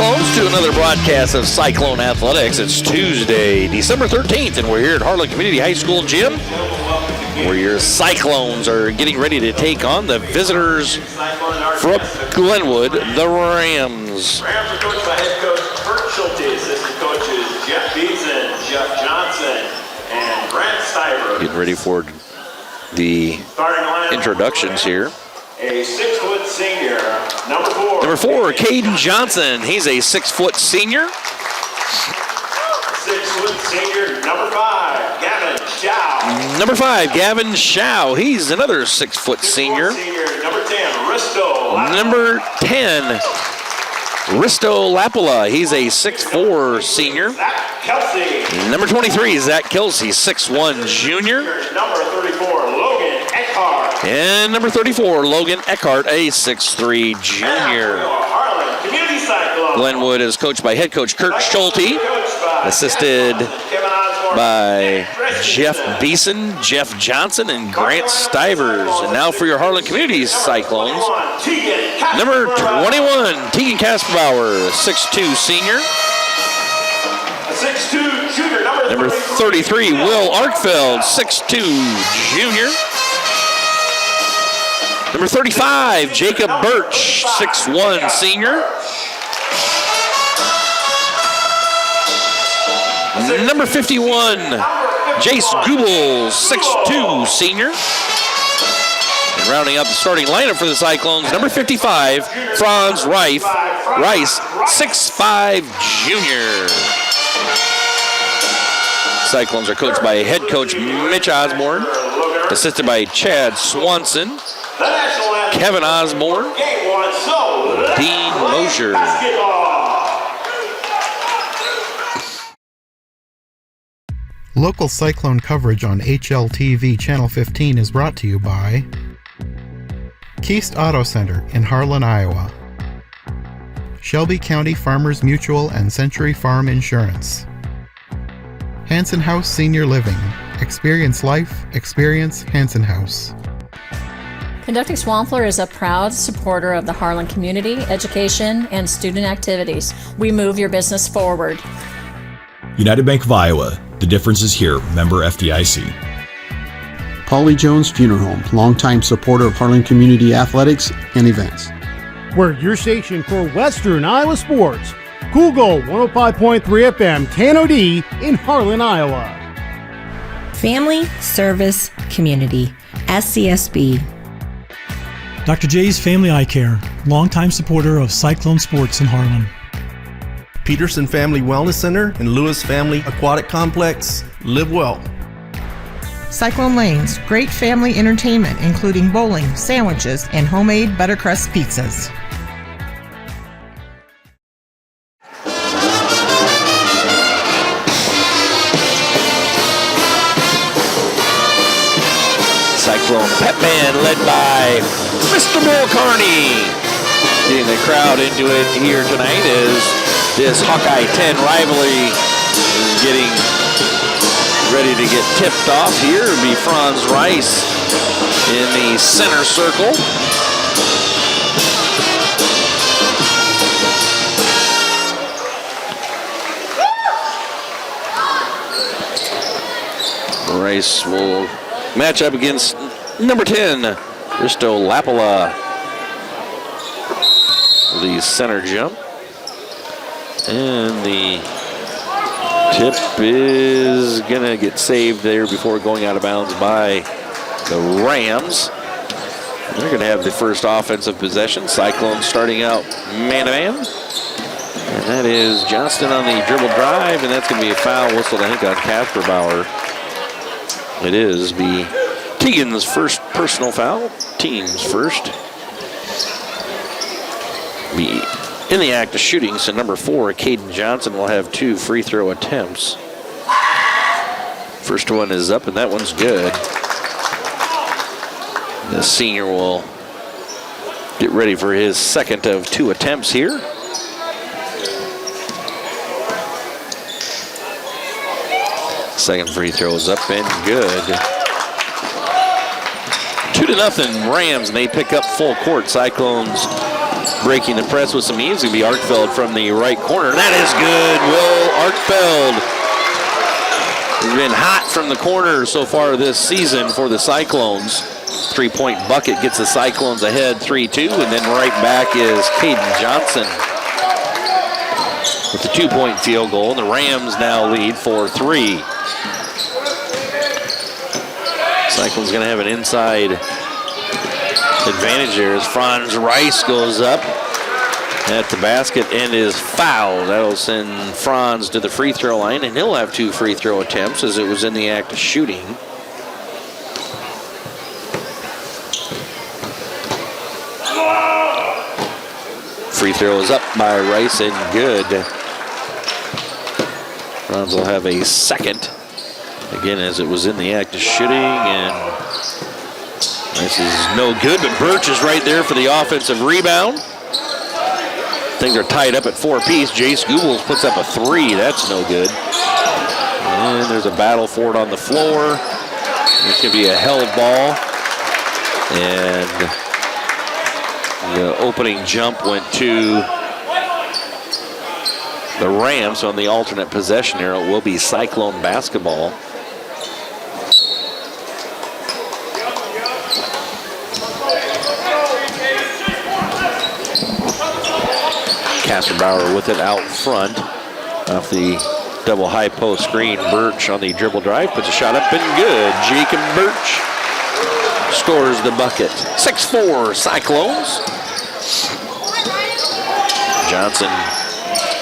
Cyclones to another broadcast of Cyclone Athletics. It's Tuesday, December 13th, and we're here at Harlan Community High School Gym, where your Cyclones are getting ready to take on the visitors from Glenwood, the Rams. Rams are coached by head coach Kurt Schulte, assistant coaches Jeff Beeson, Jeff Johnson, and Grant Stiver. Getting ready for the introductions here. A 6-foot senior, number 4. Number 4, Caden Johnson. He's a 6-foot senior. 6-foot senior, number 5, Gavin Chow. Number 5, Gavin Chow. He's another 6-foot senior. Number 10, Risto. Number 10, Risto Lapala. He's a 6'4 senior. Zach Kelsey. Number 23, Zach Kelsey, 6'1 junior. Number 34, Logan Eckhart. And number 34, Logan Eckhart, a 6'3 junior. Harlan Community Cyclone. Glenwood is coached by head coach Kurt Schulte, assisted by Jeff Beeson, Jeff Johnson, and Grant Stivers. And now for your Harlan Community Cyclones, number 21, Tegan Kasperbauer, 6'2 senior. 6'2 junior. Number 33, Will Arkfeld, 6'2 junior. Number 35, Jacob Birch, 6'1 senior. Number 51, Jace Goobel, 6'2 senior. And rounding out the starting lineup for the Cyclones, number 55, Franz Rice, 6'5 junior. Cyclones are coached by head coach Mitch Osborne, assisted by Chad Swanson, Kevin Osborne, Dean Mosher. Local Cyclone coverage on HLTV Channel 15 is brought to you by Keast Auto Center in Harlan, Iowa, Shelby County Farmers Mutual and Century Farm Insurance, Hanson House Senior Living. Experience life, experience Hanson House. Conducting Swampler is a proud supporter of the Harlan community, education, and student activities. We move your business forward. United Bank of Iowa. The difference is here. Member FDIC. Paulie Jones Funeral Home, longtime supporter of Harlan Community Athletics and events. We're your station for Western Iowa sports. Google 105.3 FM KNOD in Harlan, Iowa. Family Service Community, SCSB. Dr. J's Family Eye Care, longtime supporter of Cyclone Sports in Harlan. Peterson Family Wellness Center and Lewis Family Aquatic Complex. Live well. Cyclone Lanes, great family entertainment including bowling, sandwiches, and homemade buttercrust pizzas. Cyclone Pep Band led by Mr. Bill Carney. Getting the crowd into it here tonight as this Hawkeye 10 rivalry is getting ready to get tipped off here. It'll be Franz Rice in the center circle. Rice will match up against number 10, Risto Lapala. The center jump. And the tip is going to get saved there before going out of bounds by the Rams. They're going to have the first offensive possession. Cyclone starting out man-to-man. And that is Johnston on the dribble drive, and that's going to be a foul whistled, I think, on Kasperbauer. It is be Tegan's first personal foul, team's first. Be in the act of shooting, so number 4, Caden Johnson, will have 2 free throw attempts. First one is up, and that one's good. The senior will get ready for his second of 2 attempts here. Second free throw is up and good. 2-0 Rams, and they pick up full court. Cyclones Breaking the press with some ease will be Arkfeld from the right corner. That is good. Will Arkfeld has been hot from the corner so far this season for the Cyclones. 3-point bucket gets the Cyclones ahead 3-2, and then right back is Caden Johnson with the 2-point field goal. And the Rams now lead 4-3. Cyclones going to have an inside advantage there as Franz Rice goes up at the basket and is fouled. That'll send Franz to the free throw line, and he'll have 2 free throw attempts as it was in the act of shooting. Free throw is up by Rice and good. Franz will have a second. Again, as it was in the act of shooting, and this is no good, but Birch is right there for the offensive rebound. Things are tied up at 4 apiece. Jace Goebbels puts up a 3. That's no good. And there's a battle for it on the floor. It's going to be a held ball. And the opening jump went to the Rams on the alternate possession arrow. It will be Cyclone basketball. Bauer with it out front off the double high post screen. Birch on the dribble drive puts a shot up and good. Jacob Birch scores the bucket. 6-4 Cyclones. Johnson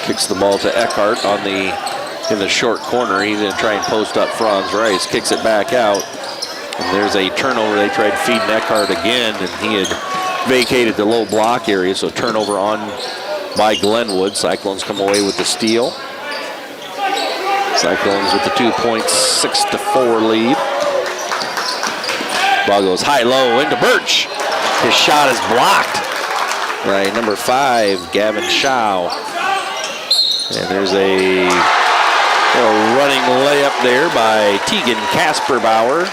kicks the ball to Eckhart in the short corner. He's going to try and post up Franz Rice. Kicks it back out. And there's a turnover. They tried feeding Eckhart again, and he had vacated the low block area, so turnover on by Glenwood. Cyclones come away with the steal. Cyclones with the 2 points, 6-4 lead. Ball goes high-low into Birch. His shot is blocked by number 5, Gavin Shaw. And there's a running layup there by Tegan Kasperbauer.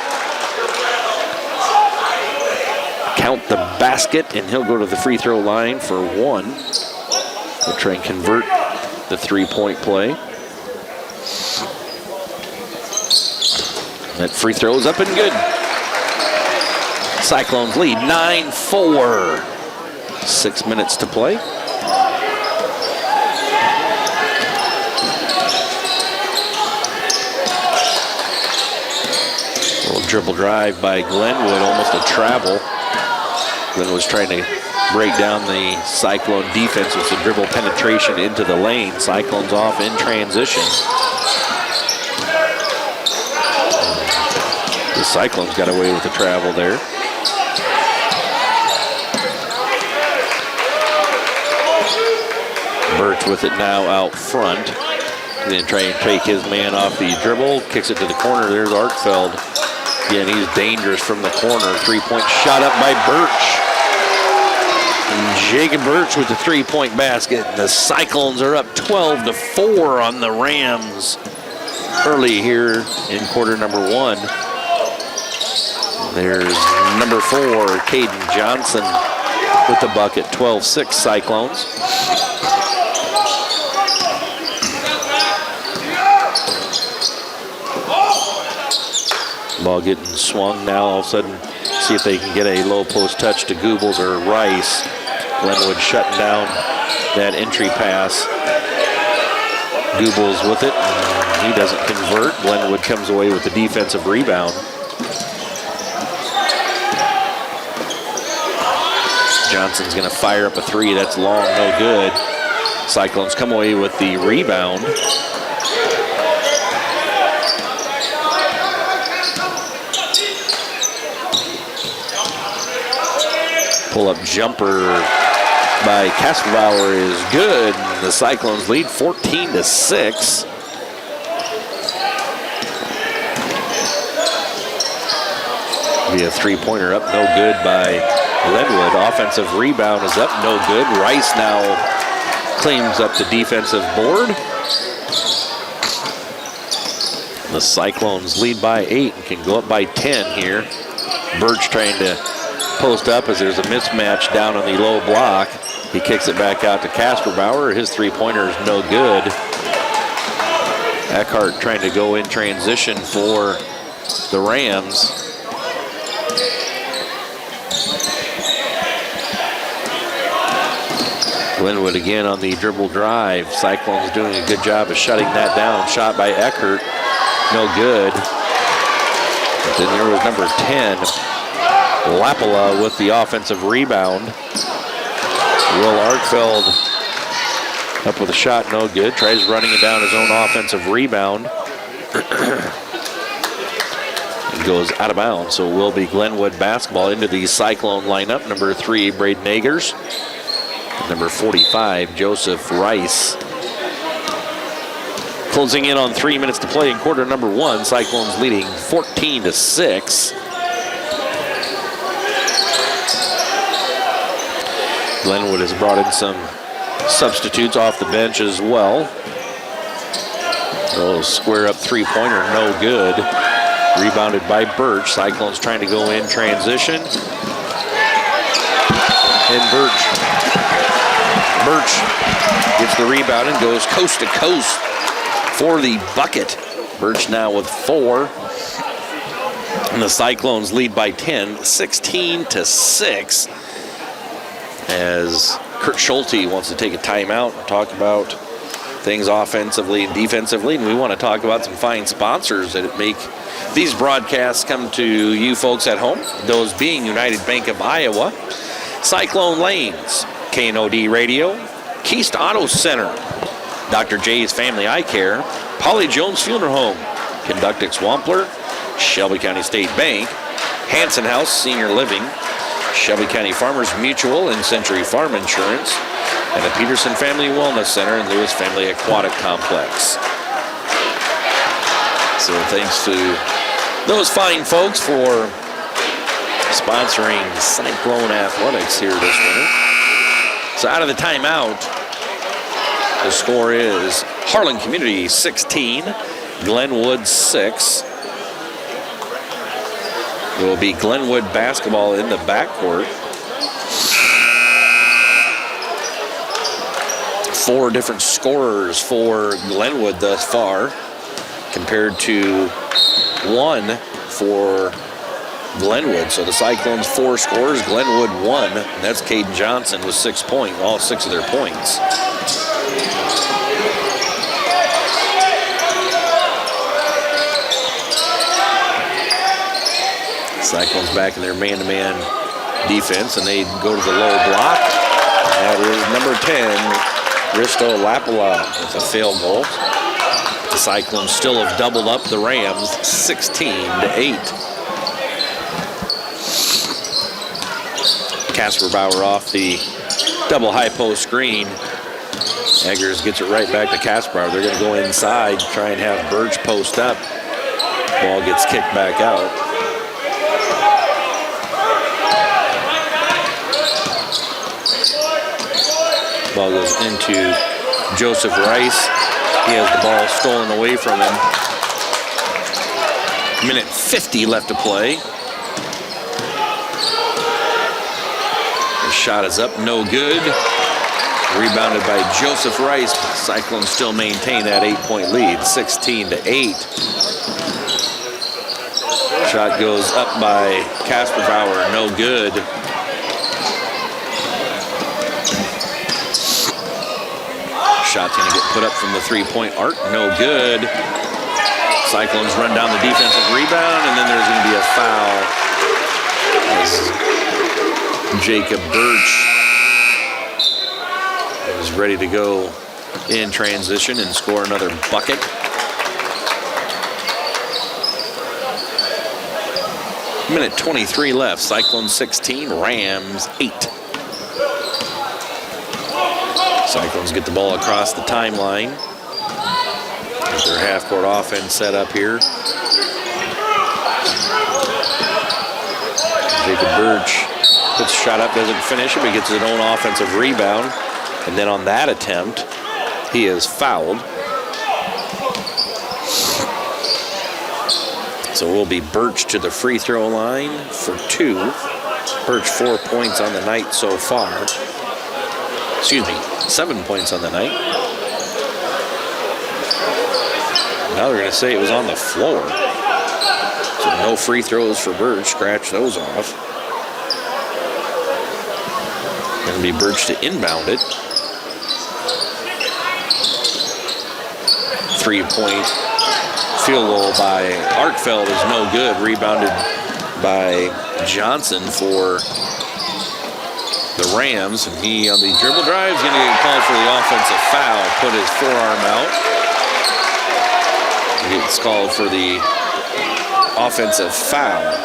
Count the basket, and he'll go to the free throw line for 1. We'll try and convert the 3-point play. That free throw is up and good. Cyclones lead 9-4. 6 minutes to play. A little dribble drive by Glenwood, almost a travel. Glenwood's trying to break down the Cyclone defense with some dribble penetration into the lane. Cyclones off in transition. The Cyclones got away with the travel there. Birch with it now out front. Then try and take his man off the dribble. Kicks it to the corner. There's Arkfeld. Again, he's dangerous from the corner. 3-point shot up by Birch. And Jacob Birch with the 3-point basket. The Cyclones are up 12-4 on the Rams early here in quarter number 1. There's number 4, Caden Johnson with the bucket. 12-6 Cyclones. Ball getting swung now. All of a sudden, see if they can get a low post touch to Goebbels or Rice. Glenwood shutting down that entry pass. Goebbels with it. He doesn't convert. Glenwood comes away with the defensive rebound. Johnson's going to fire up a 3. That's long, no good. Cyclones come away with the rebound. Pull-up jumper by Kasperbauer is good. The Cyclones lead 14-6. Be a 3-pointer up, no good by Glenwood. Offensive rebound is up, no good. Rice now claims up the defensive board. The Cyclones lead by 8 and can go up by 10 here. Birch trying to post up as there's a mismatch down on the low block. He kicks it back out to Casper Bauer. His three-pointer is no good. Eckhart trying to go in transition for the Rams. Glenwood again on the dribble drive. Cyclones doing a good job of shutting that down. Shot by Eckhart, no good. But then there was number 10, Lapala, with the offensive rebound. Will Arkfeld up with a shot, no good. Tries running it down his own offensive rebound. It goes out of bounds, so it will be Glenwood basketball into the Cyclone lineup. Number 3, Braden Agers. Number 45, Joseph Rice. Closing in on 3 minutes to play in quarter number 1. Cyclones leading 14-6. Glenwood has brought in some substitutes off the bench as well. They'll square up three-pointer, no good. Rebounded by Birch. Cyclones trying to go in transition. And Birch gets the rebound and goes coast to coast for the bucket. Birch now with 4. And the Cyclones lead by 10, 16-6. As Kurt Schulte wants to take a timeout and talk about things offensively and defensively. And we want to talk about some fine sponsors that make these broadcasts come to you folks at home. Those being United Bank of Iowa, Cyclone Lanes, KNOD Radio, Keist Auto Center, Dr. J's Family Eye Care, Polly Jones Funeral Home, Conductix Wampler, Shelby County State Bank, Hanson House Senior Living, Shelby County Farmers Mutual and Century Farm Insurance, and the Peterson Family Wellness Center and Lewis Family Aquatic Complex. So thanks to those fine folks for sponsoring Cyclone Athletics here this winter. So out of the timeout, the score is Harlan Community 16, Glenwood 6. It will be Glenwood basketball in the backcourt. 4 different scorers for Glenwood thus far, compared to 1 for Glenwood. So the Cyclones 4 scorers, Glenwood 1. And that's Caden Johnson with 6 points, all 6 of their points. Cyclones back in their man-to-man defense, and they go to the low block. That is number 10, Risto Lapala, with a failed goal. The Cyclones still have doubled up the Rams, 16-8. Casper Bauer off the double high post screen. Eggers gets it right back to Casper Bauer. They're going to go inside, try and have Birch post up. Ball gets kicked back out. Ball goes into Joseph Rice. He has the ball stolen away from him. Minute 50 left to play. The shot is up, no good. Rebounded by Joseph Rice. Cyclones still maintain that 8-point lead, 16-8. Shot goes up by Casper Bauer, no good. Shot's going to get put up from the 3-point arc. No good. Cyclones run down the defensive rebound, and then there's going to be a foul as Jacob Birch is ready to go in transition and score another bucket. Minute 23 left. Cyclones 16, Rams 8. Cyclones get the ball across the timeline. Get their half-court offense set up here. Jacob Birch puts a shot up, doesn't finish it, but gets his own offensive rebound. And then on that attempt, he is fouled. So it will be Birch to the free throw line for 2. Birch 4 points on the night so far. 7 points on the night. Now they're going to say it was on the floor. So no free throws for Birch. Scratch those off. Going to be Birch to inbound it. 3-point field goal by Arkfeld is no good. Rebounded by Johnson for the Rams. And he, on the dribble drive, is going to get called for the offensive foul. Put his forearm out. He gets called for the offensive foul.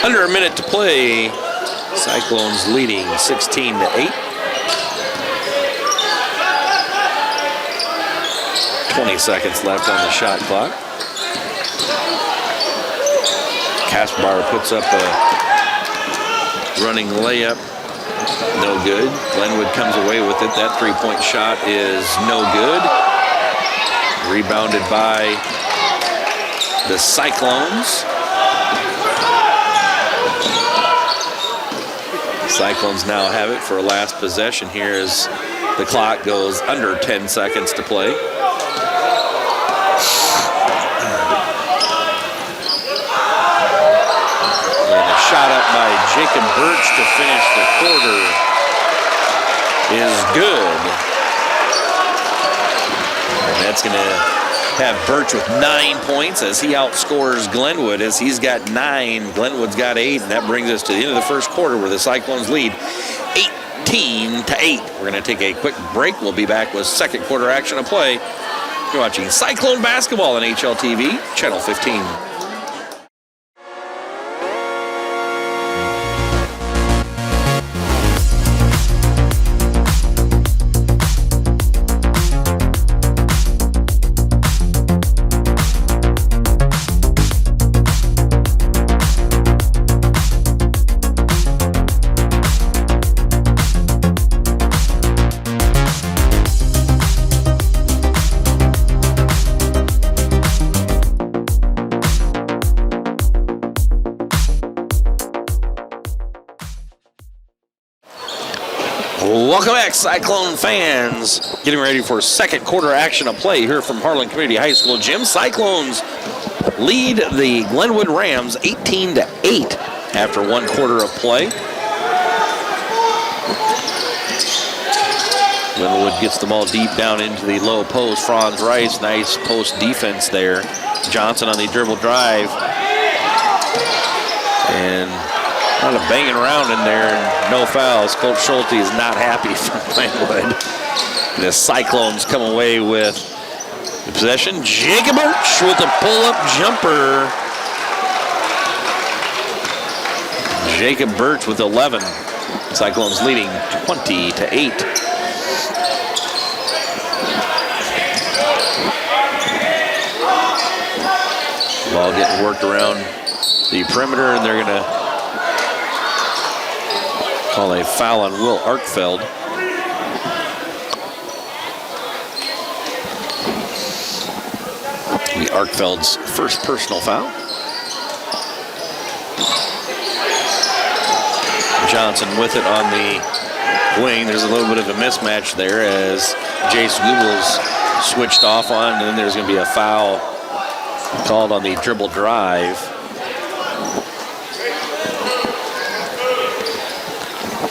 Under a minute to play. Cyclones leading 16-8. 20 seconds left on the shot clock. Kaspar puts up a running layup. No good. Glenwood comes away with it. That 3-point shot is no good. Rebounded by the Cyclones. Cyclones now have it for a last possession here as the clock goes under 10 seconds to play. And a shot up by Jacob Birch to finish the quarter is good. And that's going to have Birch with 9 points as he outscores Glenwood as he's got 9. Glenwood's got 8, and that brings us to the end of the first quarter where the Cyclones lead 18-8. We're going to take a quick break. We'll be back with second quarter action of play. You're watching Cyclone basketball on HLTV, Channel 15. Welcome back, Cyclone fans. Getting ready for second quarter action of play here from Harlan Community High School Gym. Cyclones lead the Glenwood Rams 18-8 after 1 quarter of play. Glenwood gets the ball deep down into the low post. Franz Rice, nice post defense there. Johnson on the dribble drive. And a lot of banging around in there, and no fouls. Coach Schulte is not happy from Glenwood. The Cyclones come away with the possession. Jacob Birch with a pull-up jumper. Jacob Birch with 11. Cyclones leading 20-8. Ball getting worked around the perimeter, and they're going to call a foul on Will Arkfeld. The Arkfeld's first personal foul. Johnson with it on the wing. There's a little bit of a mismatch there as Jace Google's switched off on, and then there's going to be a foul called on the dribble drive.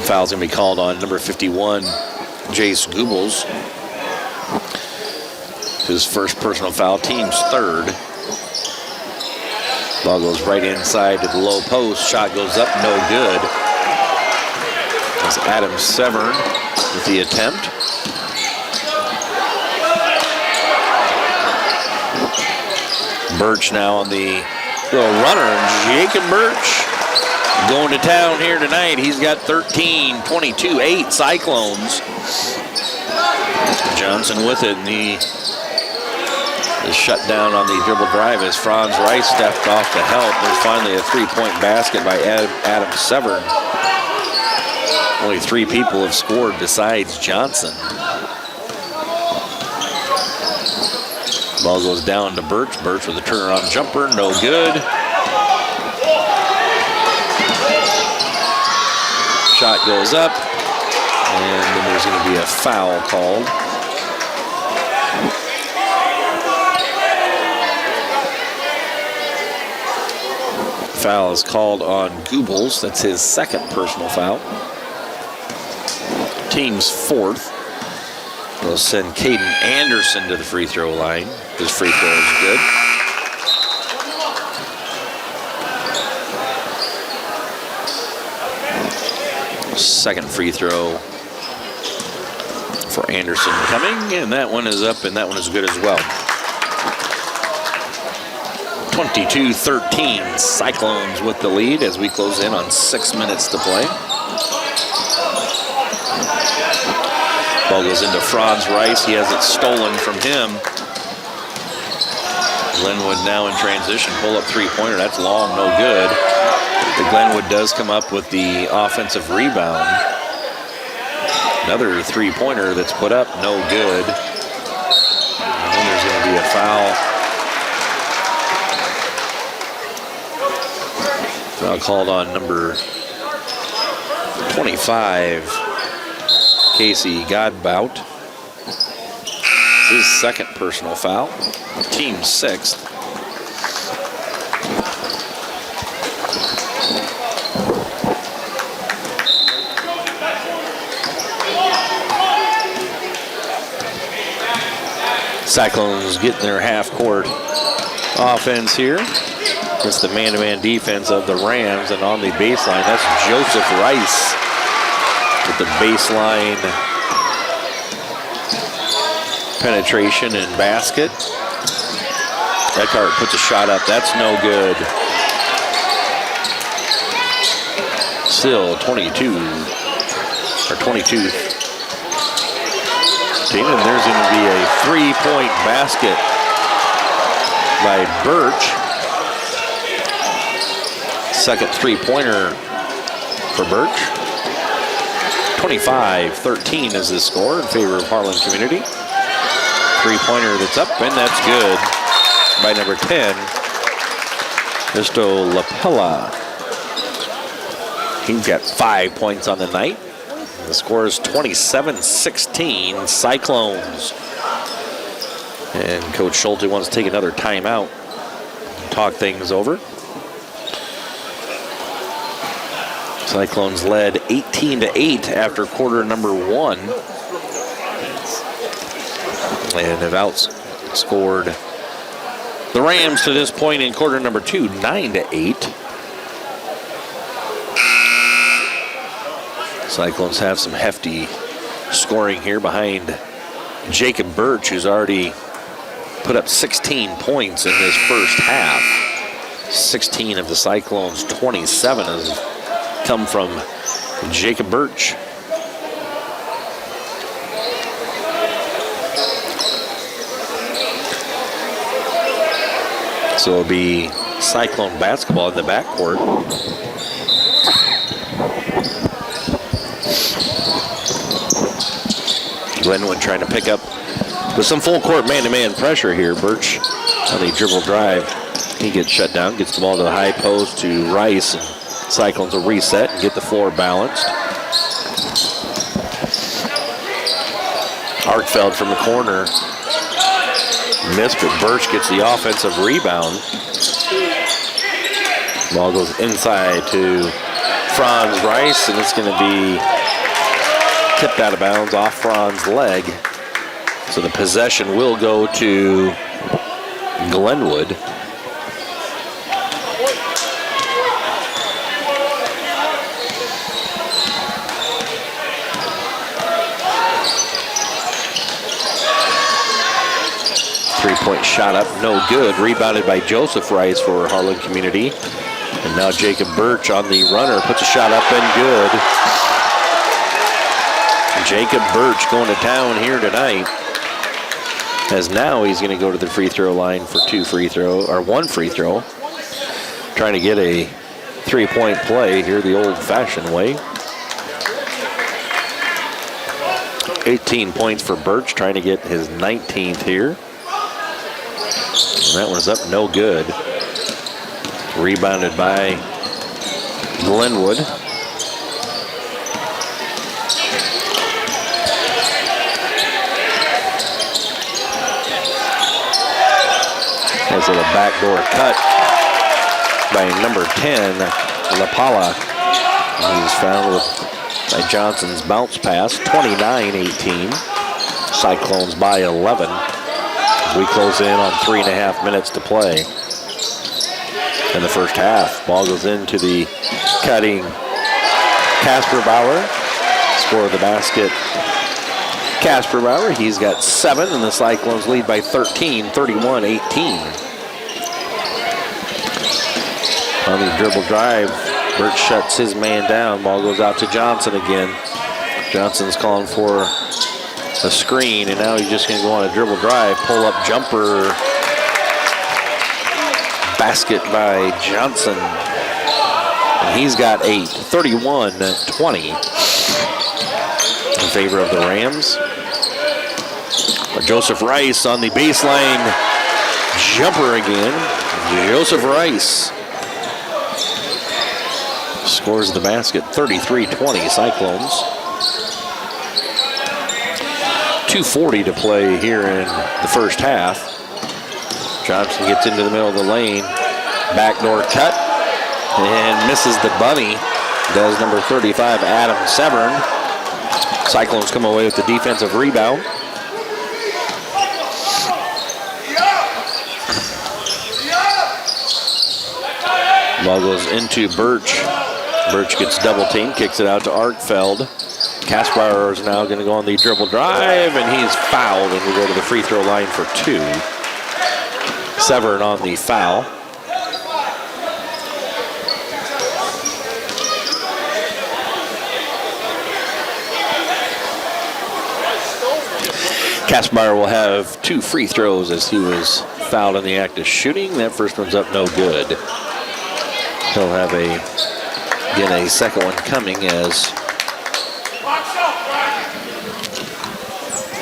Foul's going to be called on number 51, Jace Goebbels. His first personal foul, team's third. Ball goes right inside to the low post. Shot goes up, no good. That's Adam Severn with the attempt. Birch now on the little runner. Jacob Birch going to town here tonight. He's got 13, 22, 8 Cyclones. Johnson with it, and he is shut down on the dribble drive as Franz Rice stepped off to help. There's finally a 3-point basket by Adam Severn. Only 3 people have scored besides Johnson. Ball goes down to Birch. Birch with a turnaround jumper, no good. Shot goes up, and then there's going to be a foul called. Foul is called on Goebbels. That's his second personal foul. Team's fourth. We'll send Caden Anderson to the free throw line. His free throw is good. Second free throw for Anderson coming, and that one is up, and that one is good as well. 22-13, Cyclones with the lead as we close in on 6 minutes to play. Ball goes into Franz Rice. He has it stolen from him. Glenwood now in transition. Pull up three-pointer. That's long, no good. The Glenwood does come up with the offensive rebound. Another three-pointer that's put up, no good. And then there's going to be a foul. Foul called on number 25, Casey Godbout. This is his second personal foul. Team sixth. Cyclones getting their half-court offense here. It's the man-to-man defense of the Rams, and on the baseline, that's Joseph Rice with the baseline penetration and basket. Eckhart puts a shot up. That's no good. Still 22. And there's going to be a three-point basket by Birch. Second three-pointer for Birch. 25-13 is the score in favor of Harlan Community. Three-pointer that's up, and that's good by number 10, Risto Lapella. He's got 5 points on the night. The score is 27-16, Cyclones. And Coach Schulte wants to take another timeout and talk things over. Cyclones led 18-8 after quarter number 1. And have outscored the Rams to this point in quarter number 2, 9-8. Cyclones have some hefty scoring here behind Jacob Birch, who's already put up 16 points in this first half. 16 of the Cyclones' 27 has come from Jacob Birch. So it'll be Cyclone basketball in the backcourt. Glenwood trying to pick up with some full court man-to-man pressure here. Birch on the dribble drive. He gets shut down, gets the ball to the high post to Rice, and Cyclones will reset and get the floor balanced. Arkfeld from the corner. Missed, but Birch gets the offensive rebound. Ball goes inside to Franz Rice, and it's going to be tipped out of bounds off Franz's leg. So the possession will go to Glenwood. Three-point shot up, no good. Rebounded by Joseph Rice for Harlan Community. And now Jacob Birch on the runner puts a shot up and good. Jacob Birch going to town here tonight. As now he's going to go to the free throw line for one free throw. Trying to get a three-point play here the old-fashioned way. 18 points for Birch, trying to get his 19th here. And that one's up no good. Rebounded by Glenwood. Has a backdoor cut by number 10, LaPala. He's fouled by Johnson's bounce pass, 29-18. Cyclones by 11. We close in on 3.5 minutes to play in the first half. Ball goes into the cutting Casper Bauer. Score of the basket, Casper Bauer. He's got 7, and the Cyclones lead by 13, 31-18. On the dribble drive, Birch shuts his man down. Ball goes out to Johnson again. Johnson's calling for a screen, and now he's just going to go on a dribble drive, pull up jumper. Basket by Johnson. And he's got 8, 31-20 in favor of the Rams. Joseph Rice on the baseline. Jumper again. Joseph Rice scores the basket, 33-20 Cyclones. 2:40 to play here in the first half. Johnson gets into the middle of the lane. Backdoor cut and misses the bunny. Does number 35, Adam Severn. Cyclones come away with the defensive rebound. Ball goes into Birch. Birch gets double teamed, kicks it out to Arkfeld. Kaspar is now going to go on the dribble drive, and he's fouled, and we go to the free throw line for 2. Severn on the foul. Kaspar will have 2 free throws as he was fouled in the act of shooting. That first one's up no good. He'll have a second one coming as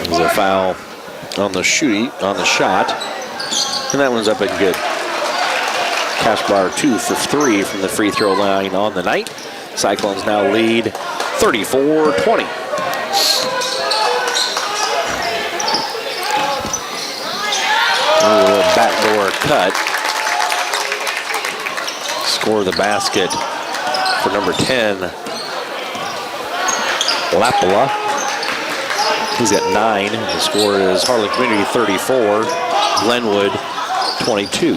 there's a foul on the shot, and that one's up and good. Kaspar 2 for 3 from the free throw line on the night. Cyclones now lead 34-20. A little backdoor cut. Score the basket for number 10, Lapala. He's got 9. The score is Harlan Community 34, Glenwood 22.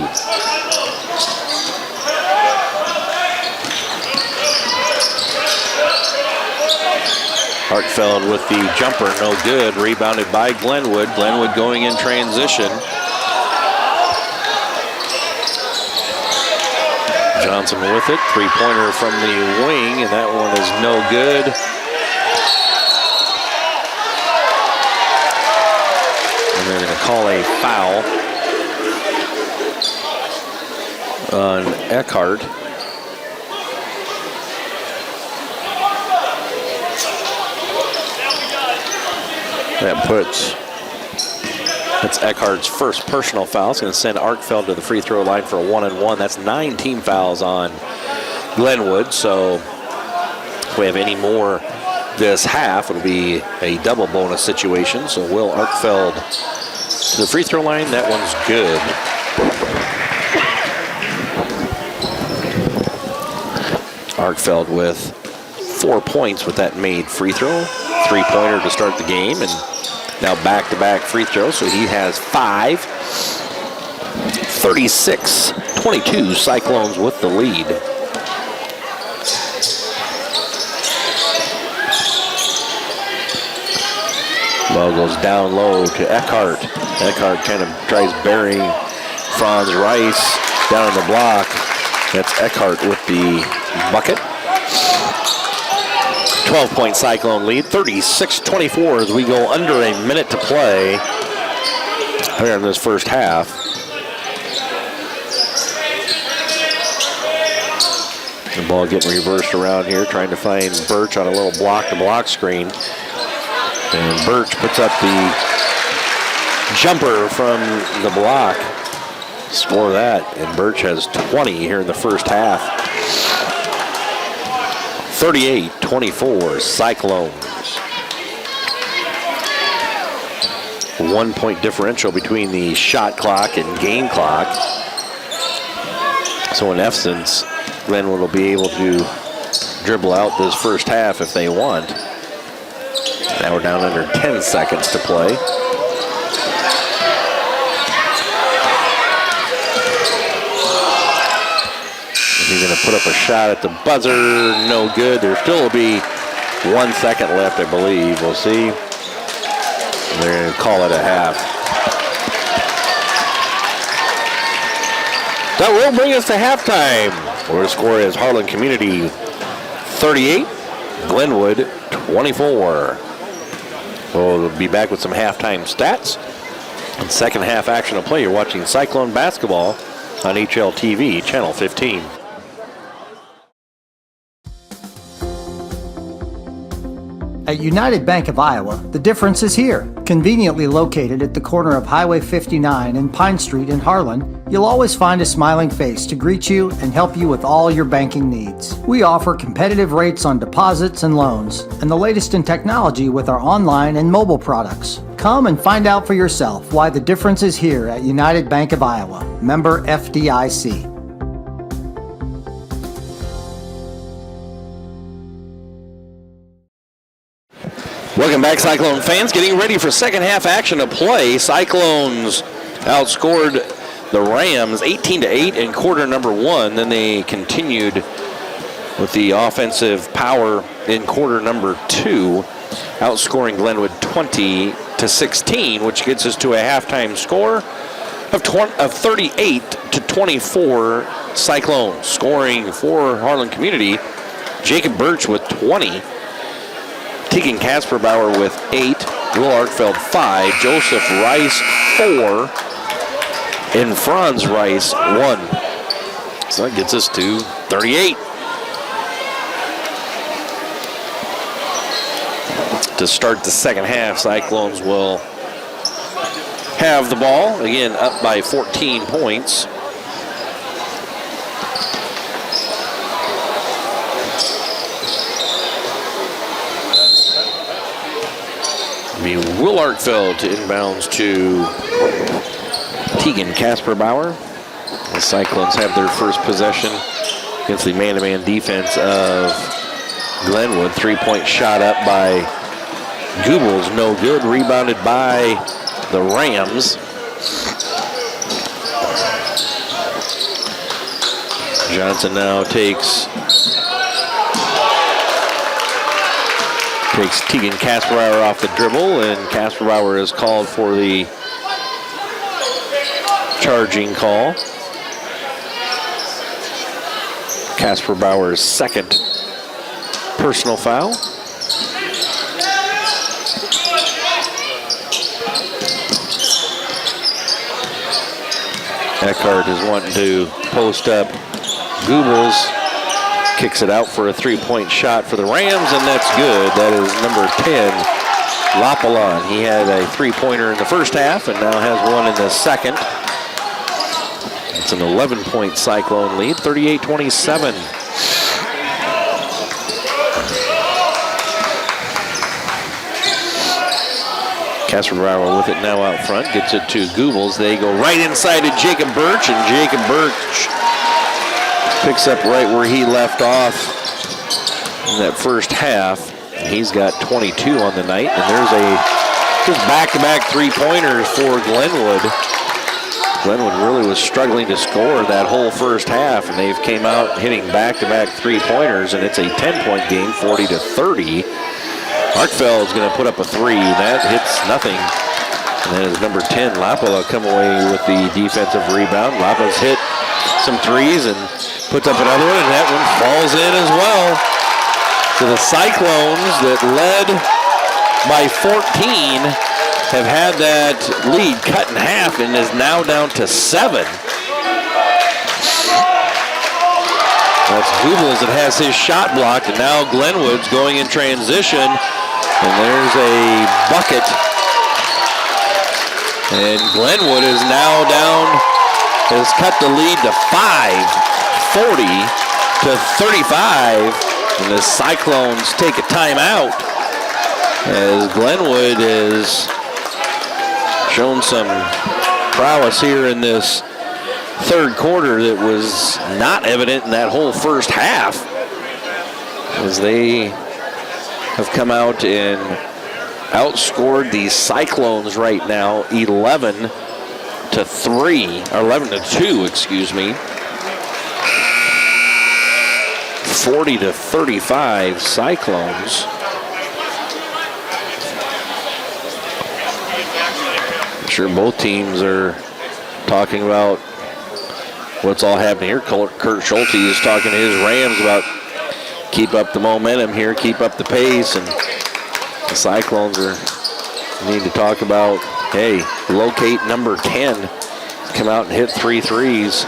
Hartfeld with the jumper, no good. Rebounded by Glenwood. Glenwood going in transition. Johnson with it. Three-pointer from the wing, and that one is no good. And they're going to call a foul on Eckhart. That's Eckhart's first personal foul. It's going to send Arkfeld to the free throw line for a 1-and-1. That's 9 team fouls on Glenwood. So if we have any more this half, it'll be a double bonus situation. So will Arkfeld to the free throw line. That one's good. Arkfeld with 4 points with that made free throw. Three-pointer to start the game, and now back-to-back free throws, so he has 5. 36-22, Cyclones with the lead. Ball goes down low to Eckhart. Eckhart kind of tries burying Franz Rice down on the block. That's Eckhart with the bucket. 12-point Cyclone lead, 36-24 as we go under a minute to play here in this first half. The ball getting reversed around here, trying to find Birch on a little block-to-block screen. And Birch puts up the jumper from the block. score that, and Birch has 20 here in the first half. 38-24, Cyclones. 1 point differential between the shot clock and game clock. So in essence, Glenwood will be able to dribble out this first half if they want. Now we're down under 10 seconds to play. He's going to put up a shot at the buzzer. No good. There still will be 1 second left, I believe. We'll see. They're going to call it a half. That will bring us to halftime. Where the score is Harlan Community 38, Glenwood 24. We'll be back with some halftime stats and second half action to play. You're watching Cyclone basketball on HLTV, Channel 15. At United Bank of Iowa, the difference is here. Conveniently located at the corner of Highway 59 and Pine Street in Harlan, you'll always find a smiling face to greet you and help you with all your banking needs. We offer competitive rates on deposits and loans, and the latest in technology with our online and mobile products. Come and find out for yourself why the difference is here at United Bank of Iowa. Member FDIC. Welcome back, Cyclone fans. Getting ready for second half action to play. Cyclones outscored the Rams 18-8 in quarter number 1. Then they continued with the offensive power in quarter number 2, outscoring Glenwood 20-16, which gets us to a halftime score of 38-24 Cyclones. Scoring for Harlan Community, Jacob Birch with 20. Tegan Kasperbauer with 8, Will Arkfeld 5, Joseph Rice 4, and Franz Rice 1. So that gets us to 38. To start the second half, Cyclones will have the ball, again up by 14 points. Will Arkfeld to inbounds to Tegan Kasperbauer. The Cyclones have their first possession against the man-to-man defense of Glenwood. 3-point shot up by Goebbels, no good. Rebounded by the Rams. Johnson now takes Tegan Kasperbauer off the dribble, and Kasperbauer is called for the charging call. Kasperbauer's second personal foul. Eckhart is wanting to post up. Goebbels kicks it out for a 3-point shot for the Rams, and that's good. That is number 10, Lapalon. He had a 3-pointer in the first half and now has one in the second. It's an 11-point Cyclone lead, 38-27. Kasperbauer with it now out front, gets it to Goebbels. They go right inside to Jacob Birch, and Jacob Birch picks up right where he left off in that first half. He's got 22 on the night, and there's just back-to-back 3-pointers for Glenwood. Glenwood really was struggling to score that whole first half, and they've came out hitting back-to-back 3-pointers, and it's a 10-point game, 40-30. Arkfeld's going to put up a 3. That hits nothing. And then his number 10, Lapala, come away with the defensive rebound. Lapa's hit some threes and puts up another one, and that one falls in as well. So the Cyclones that led by 14 have had that lead cut in half and is now down to 7. That's Goebbels that has his shot blocked, and now Glenwood's going in transition, and there's a bucket. And Glenwood is now down has cut the lead to 5, 40-35. And the Cyclones take a timeout as Glenwood has shown some prowess here in this third quarter that was not evident in that whole first half, as they have come out and outscored the Cyclones right now 11-3, or 11-2, excuse me. 40-35 Cyclones. I'm sure both teams are talking about what's all happening here. Kurt Schulte is talking to his Rams about keep up the momentum here, keep up the pace, and the Cyclones need to talk about, hey, locate number 10. Come out and hit 3 threes.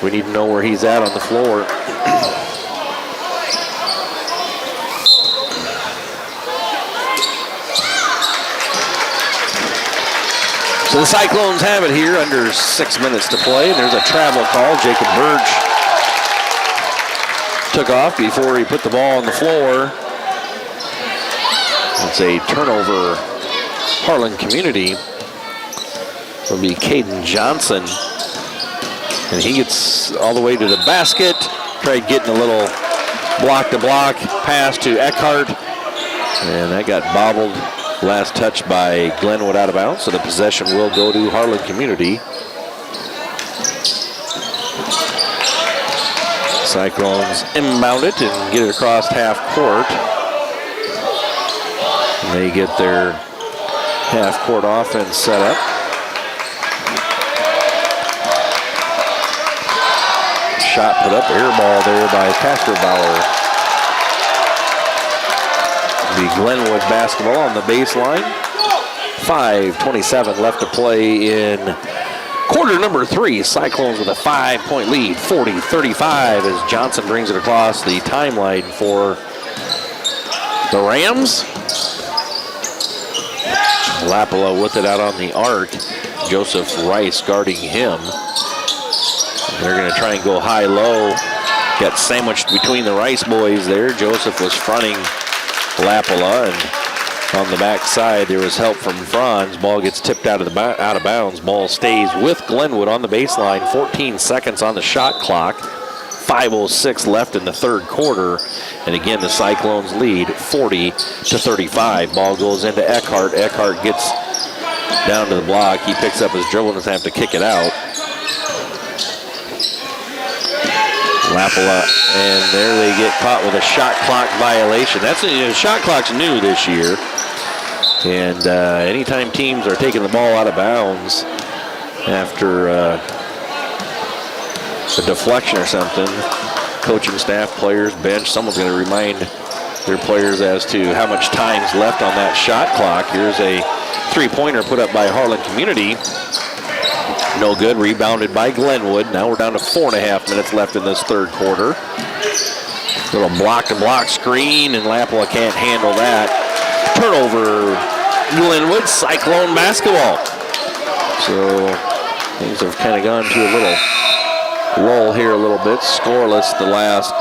We need to know where he's at on the floor. So the Cyclones have it here under 6 minutes to play, and there's a travel call. Jacob Birch took off before he put the ball on the floor. It's a turnover. Harlan Community. It'll be Caden Johnson, and he gets all the way to the basket. Tried getting a little block-to-block pass to Eckhart, and that got bobbled. Last touch by Glenwood out of bounds, so the possession will go to Harlan Community. Cyclones inbound it and get it across half court. And they get their half court offense set up. Shot put up, air ball there by Castro-Bauer. The Glenwood basketball on the baseline. 5:27 left to play in quarter number 3. Cyclones with a 5-point lead, 40-35, as Johnson brings it across the timeline for the Rams. Lapala with it out on the arc. Joseph Rice guarding him. They're going to try and go high-low. Got sandwiched between the Rice boys there. Joseph was fronting Lapala, and on the backside there was help from Franz. Ball gets tipped out of bounds. Ball stays with Glenwood on the baseline. 14 seconds on the shot clock. 5:06 left in the third quarter, and again the Cyclones lead 40-35. Ball goes into Eckhart. Eckhart gets down to the block. He picks up his dribble and doesn't have to kick it out. Lapala, and there they get caught with a shot clock violation. That's shot clock's new this year, and anytime teams are taking the ball out of bounds after a deflection or something, coaching staff, players, bench, someone's going to remind their players as to how much time's left on that shot clock. Here's a three-pointer put up by Harlan Community. No good, rebounded by Glenwood. Now we're down to 4.5 minutes left in this third quarter. Little block-to-block screen, and Lapala can't handle that. Turnover, Glenwood, Cyclone basketball. So things have kind of gone to a little lull here a little bit. Scoreless the last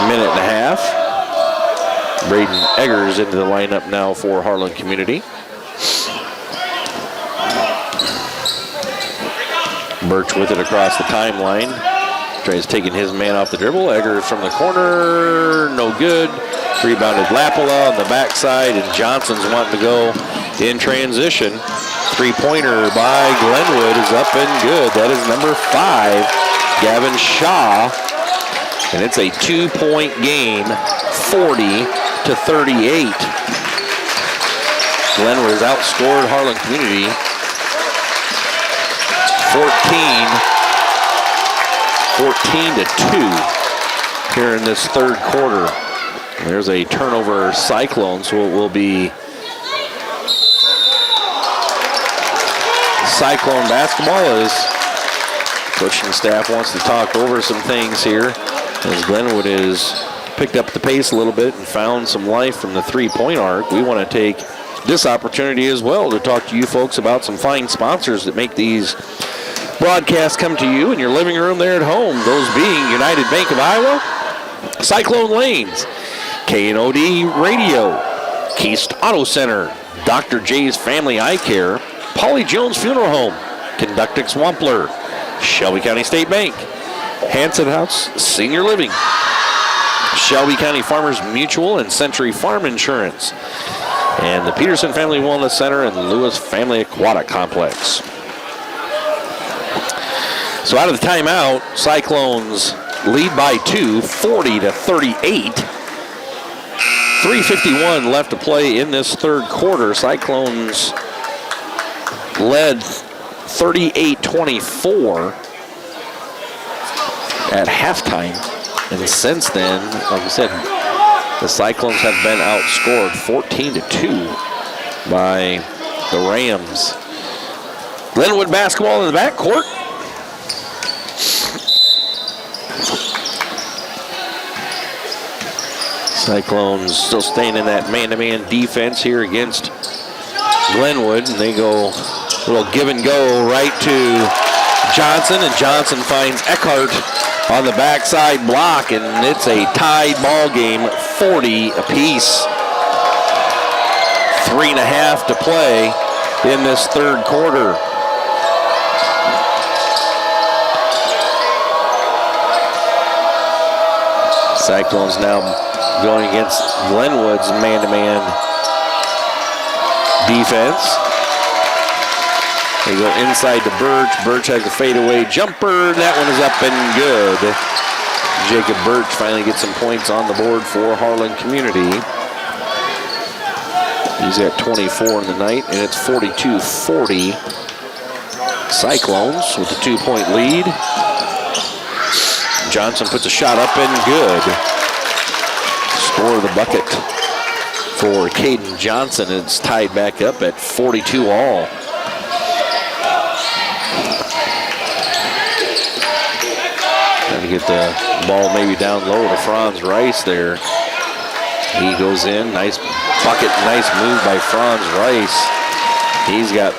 minute and a half. Braden Eggers into the lineup now for Harlan Community. Birch with it across the timeline. Tries taking his man off the dribble. Eggers from the corner, no good. Rebounded Lapala on the backside, and Johnson's wanting to go in transition. Three-pointer by Glenwood is up and good. That is number 5, Gavin Shaw. And it's a 2-point game, 40-38. Glenwood has outscored Harlan Community 14-2 here in this third quarter. There's a turnover Cyclone, so it will be Cyclone basketball as coaching staff wants to talk over some things here as Glenwood has picked up the pace a little bit and found some life from the three-point arc. We want to take this opportunity as well to talk to you folks about some fine sponsors that make these Broadcasts come to you in your living room there at home. Those being United Bank of Iowa, Cyclone Lanes, K&OD Radio, Keist Auto Center, Dr. J's Family Eye Care, Polly Jones Funeral Home, Conductix Wampler, Shelby County State Bank, Hanson House Senior Living, Shelby County Farmers Mutual and Century Farm Insurance, and the Peterson Family Wellness Center and Lewis Family Aquatic Complex. So out of the timeout, Cyclones lead by 2, 40-38. 3:51 left to play in this third quarter. Cyclones led 38-24 at halftime. And since then, like I said, the Cyclones have been outscored 14-2 by the Rams. Glenwood basketball in the backcourt. Cyclones still staying in that man-to-man defense here against Glenwood. And they go a little give and go right to Johnson, and Johnson finds Eckhart on the backside block, and it's a tied ball game, 40 apiece. 3.5 to play in this third quarter. Cyclones now going against Glenwood's man-to-man defense. They go inside to Birch. Birch has a fadeaway jumper. That one is up and good. Jacob Birch finally gets some points on the board for Harlan Community. He's got 24 in the night, and it's 42-40. Cyclones with a 2-point lead. Johnson puts a shot up and good. Score the bucket for Caden Johnson. It's tied back up at 42 all. Trying to get the ball maybe down low to Franz Rice there. He goes in. Nice bucket, nice move by Franz Rice. He's got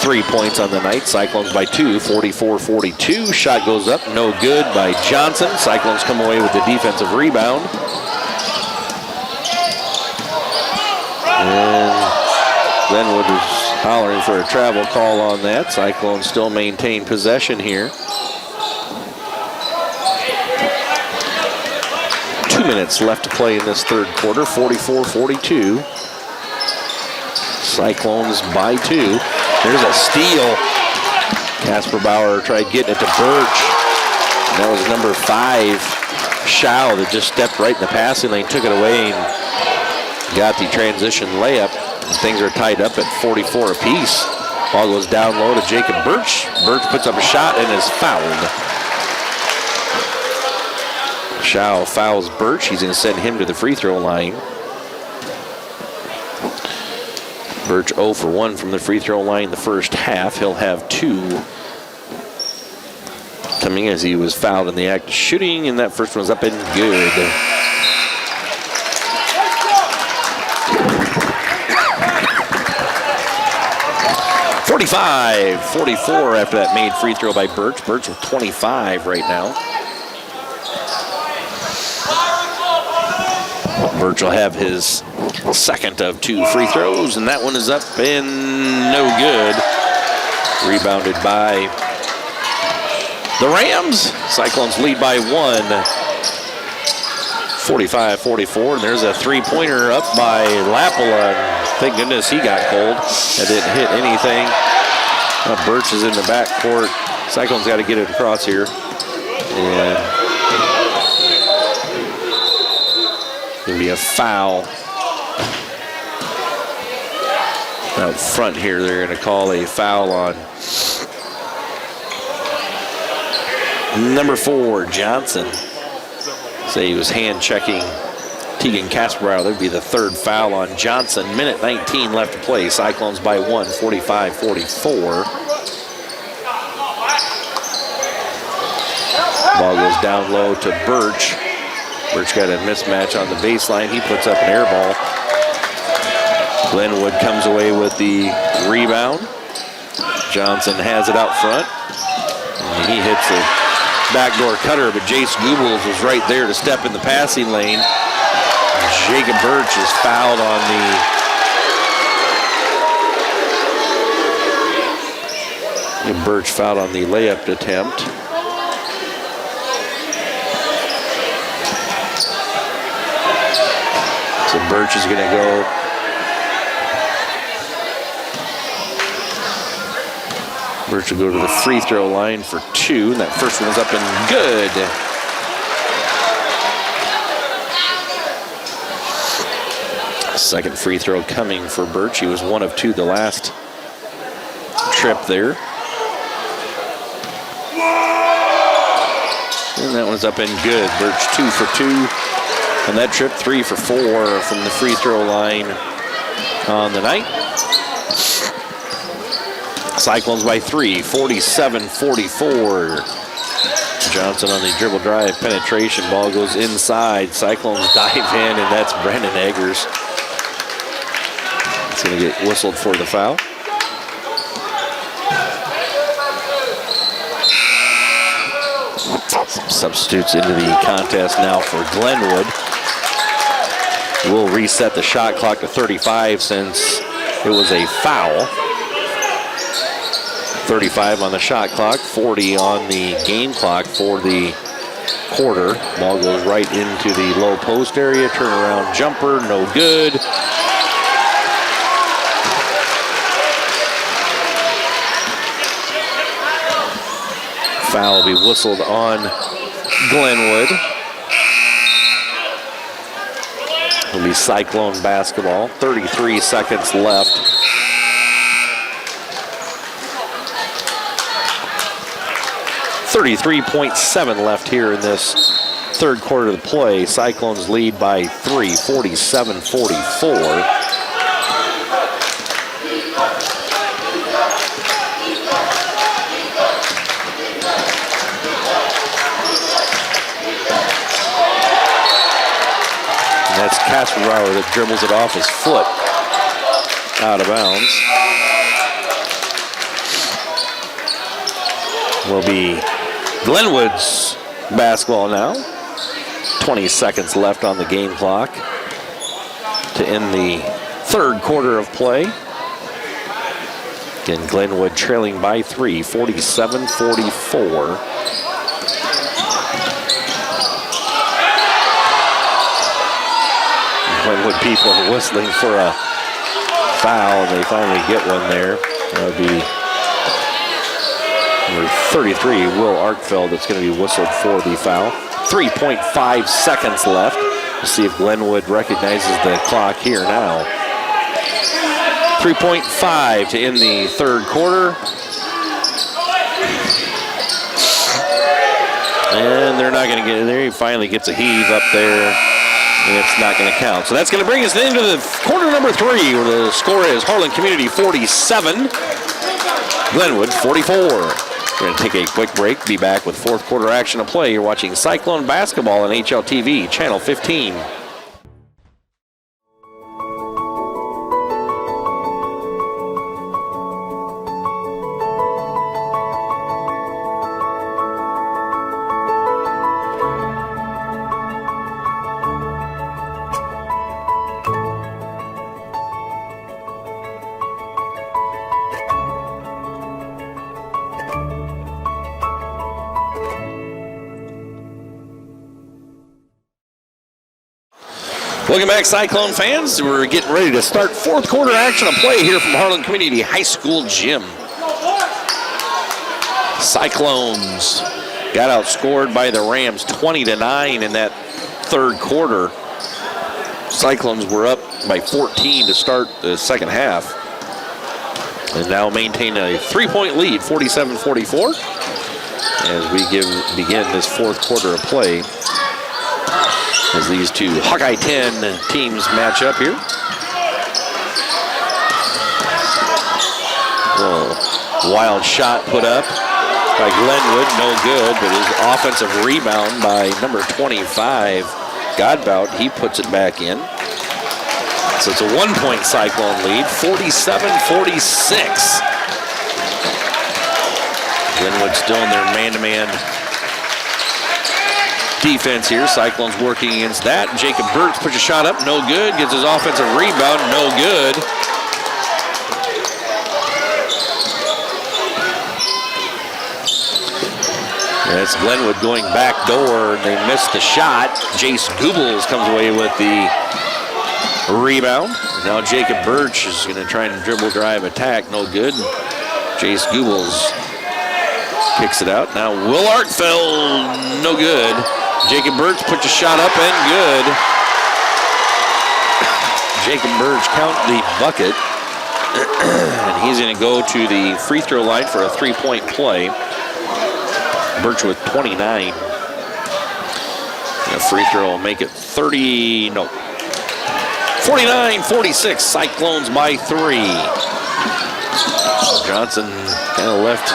3 points on the night. Cyclones by 2, 44-42. Shot goes up, no good by Johnson. Cyclones come away with the defensive rebound. And Glenwood is hollering for a travel call on that. Cyclones still maintain possession here. 2 minutes left to play in this third quarter, 44-42. Cyclones by 2. There's a steal. Casper Bauer tried getting it to Birch. And that was number 5, Schau, that just stepped right in the passing lane, took it away, and got the transition layup. And things are tied up at 44 apiece. Ball goes down low to Jacob Birch. Birch puts up a shot and is fouled. Schau fouls Birch. He's going to send him to the free throw line. Birch 0 for 1 from the free throw line the first half. He'll have 2 coming as he was fouled in the act of shooting, and that first one's up and good. (45-44) after that made free throw by Birch. Birch with 25 right now. Birch will have his second of 2 free throws, and that one is up and no good. Rebounded by the Rams. Cyclones lead by 1. 45-44, and there's a three-pointer up by Lapala. Thank goodness he got cold. That didn't hit anything. Birch is in the backcourt. Cyclones got to get it across here. And going to be a foul out front here. They're going to call a foul on number 4, Johnson. Say he was hand checking Tegan Casperow. That would be the third foul on Johnson. Minute 19 left to play. Cyclones by 1, 45-44. Ball goes down low to Birch. Birch got a mismatch on the baseline. He puts up an air ball. Glenwood comes away with the rebound. Johnson has it out front. And he hits a backdoor cutter, but Jace Goebbels was right there to step in the passing lane. Jacob Birch is fouled on Birch fouled on the layup attempt. So Birch is going to go. Birch will go to the free throw line for 2, and that first one is up and good. Second free throw coming for Birch. He was 1 of 2 the last trip there. And that one's up and good. Birch 2 for 2 on that trip, 3 for 4 from the free throw line on the night. Cyclones by 3, 47-44. Johnson on the dribble drive penetration. Ball goes inside. Cyclones dive in, and that's Brendan Eggers. It's going to get whistled for the foul. Substitutes into the contest now for Glenwood. We'll reset the shot clock to 35 since it was a foul. 35 on the shot clock, 40 on the game clock for the quarter. Ball goes right into the low post area. Turnaround jumper, no good. Foul will be whistled on Glenwood. It'll be Cyclone basketball. 33 seconds left. .7 left here in this third quarter of the play. Cyclones lead by 3, 47-44. And that's Kasperbauer that dribbles it off his foot out of bounds. Will be Glenwood's basketball now. 20 seconds left on the game clock to end the third quarter of play. Again, Glenwood trailing by 3, 47-44. Glenwood people are whistling for a foul. They finally get one there. That would be number 33, Will Arkfeld, that's going to be whistled for the foul. 3.5 seconds left. We'll see if Glenwood recognizes the clock here now. 3.5 to end the third quarter. And they're not going to get it there. He finally gets a heave up there, and it's not going to count. So that's going to bring us into the quarter number 3, where the score is Harlan Community 47, Glenwood 44. We're going to take a quick break. Be back with fourth quarter action of play. You're watching Cyclone basketball on HLTV, Channel 15. Welcome back, Cyclone fans. We're getting ready to start fourth quarter action of play here from Harlan Community High School Gym. Cyclones got outscored by the Rams 20-9 in that third quarter. Cyclones were up by 14 to start the second half, and now maintain a 3-point lead, 47-44, as we begin this fourth quarter of play, as these two Hawkeye 10 teams match up here. Wild shot put up by Glenwood, no good, but his offensive rebound by number 25, Godbout, he puts it back in. So it's a 1-point Cyclone lead, 47-46. Glenwood still in their man-to-man defense here. Cyclones working against that. Jacob Burks puts a shot up, no good. Gets his offensive rebound, no good. That's Glenwood going back door. They missed the shot. Jace Goebbels comes away with the rebound. Now Jacob Birch is going to try and dribble drive attack. No good. Jace Goebbels kicks it out. Now Will Artfeld, no good. Jacob Birch puts a shot up and good. Jacob Birch count the bucket. And he's going to go to the free throw line for a three-point play. Birch with 29. And a free throw will make it 49-46. Cyclones by 3. Johnson kind of left